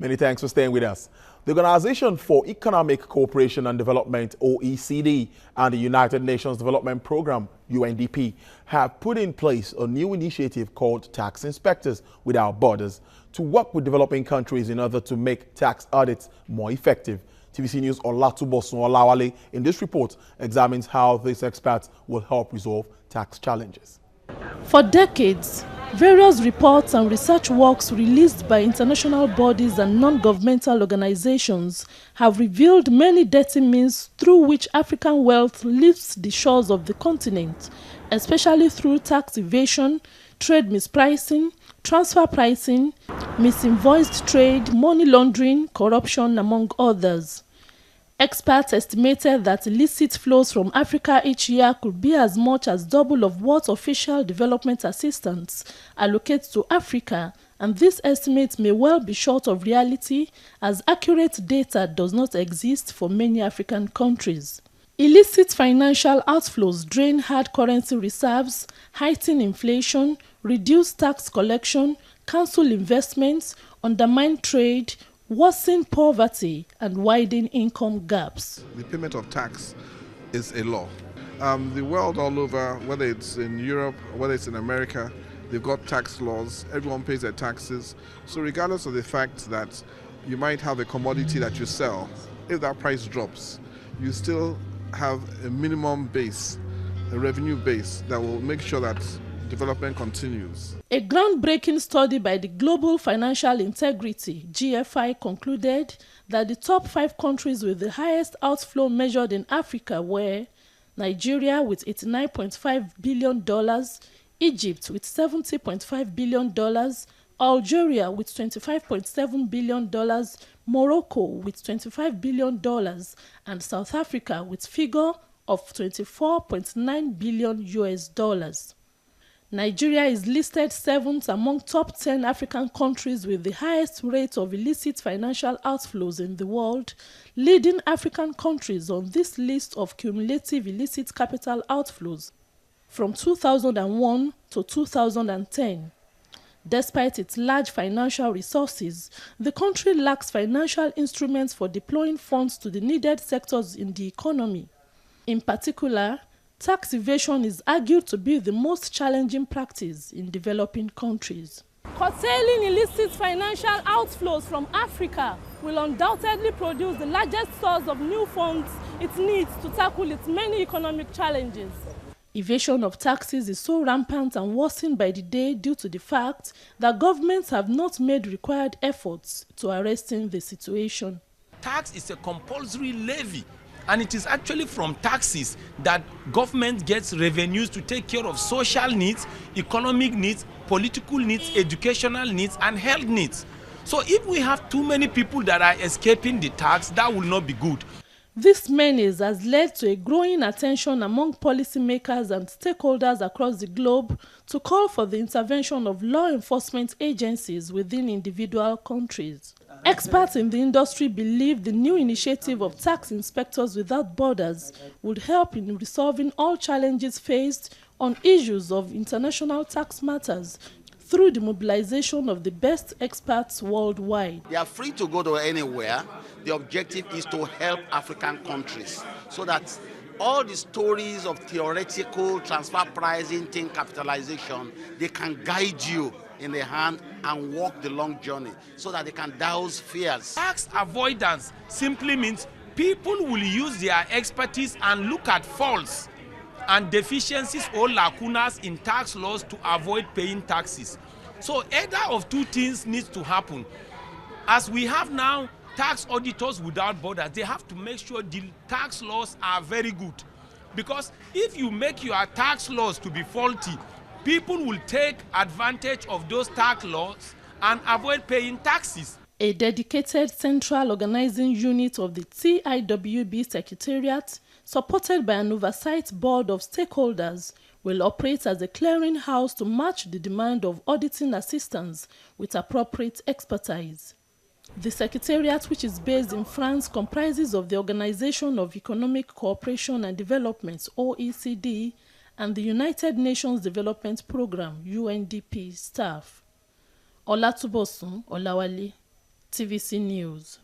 Many thanks for staying with us. The Organization for Economic Cooperation and Development, OECD, and the United Nations Development Program, UNDP, have put in place a new initiative called Tax Inspectors Without Borders to work with developing countries in order to make tax audits more effective. TVC News' Olatubosun Olawale in this report examines how these experts will help resolve tax challenges. For decades, various reports and research works released by international bodies and non-governmental organizations have revealed many dirty means through which African wealth leaves the shores of the continent, especially through tax evasion, trade mispricing, transfer pricing, misinvoiced trade, money laundering, corruption, among others. Experts estimated that illicit flows from Africa each year could be as much as double of what official development assistance allocate to Africa, and this estimate may well be short of reality as accurate data does not exist for many African countries. Illicit financial outflows drain hard currency reserves, heighten inflation, reduce tax collection, cancel investments, undermine trade, worsen poverty, and widen income gaps. The payment of tax is a law. The world all over, whether it's in Europe, whether it's in America, they've got tax laws. Everyone pays their taxes. So regardless of the fact that you might have a commodity that you sell, if that price drops, you still have a minimum base, a revenue base that will make sure that development continues. A groundbreaking study by the Global Financial Integrity (GFI) concluded that the top 5 countries with the highest outflow measured in Africa were Nigeria with $89.5 billion, Egypt with $70.5 billion, Algeria with $25.7 billion, Morocco with $25 billion, and South Africa with figure of $24.9 billion. Nigeria is listed 7th among top 10 African countries with the highest rate of illicit financial outflows in the world, leading African countries on this list of cumulative illicit capital outflows from 2001 to 2010. Despite its large financial resources, the country lacks financial instruments for deploying funds to the needed sectors in the economy. In particular, tax evasion is argued to be the most challenging practice in developing countries. Curtailing illicit financial outflows from Africa will undoubtedly produce the largest source of new funds it needs to tackle its many economic challenges. Evasion of taxes is so rampant and worsened by the day due to the fact that governments have not made required efforts to arresting the situation. Tax is a compulsory levy, and it is actually from taxes that government gets revenues to take care of social needs, economic needs, political needs, educational needs, and health needs. So if we have too many people that are escaping the tax, that will not be good. This menace has led to a growing attention among policymakers and stakeholders across the globe to call for the intervention of law enforcement agencies within individual countries. Experts in the industry believe the new initiative of Tax Inspectors Without Borders would help in resolving all challenges faced on issues of international tax matters through the mobilization of the best experts worldwide. They are free to go to anywhere. The objective is to help African countries so that all the stories of theoretical transfer pricing, thing capitalization, they can guide you in the hand and walk the long journey so that they can douse fears. Tax avoidance simply means people will use their expertise and look at faults and deficiencies or lacunas in tax laws to avoid paying taxes. So either of two things needs to happen. As we have now tax auditors without borders, they have to make sure the tax laws are very good. Because if you make your tax laws to be faulty, people will take advantage of those tax laws and avoid paying taxes. A dedicated central organizing unit of the TIWB Secretariat, supported by an oversight board of stakeholders, will operate as a clearinghouse to match the demand of auditing assistance with appropriate expertise. The Secretariat, which is based in France, comprises of the Organization of Economic Cooperation and Development (OECD) and the United Nations Development Program (UNDP) staff. Olatubosun Olawale. TVC News.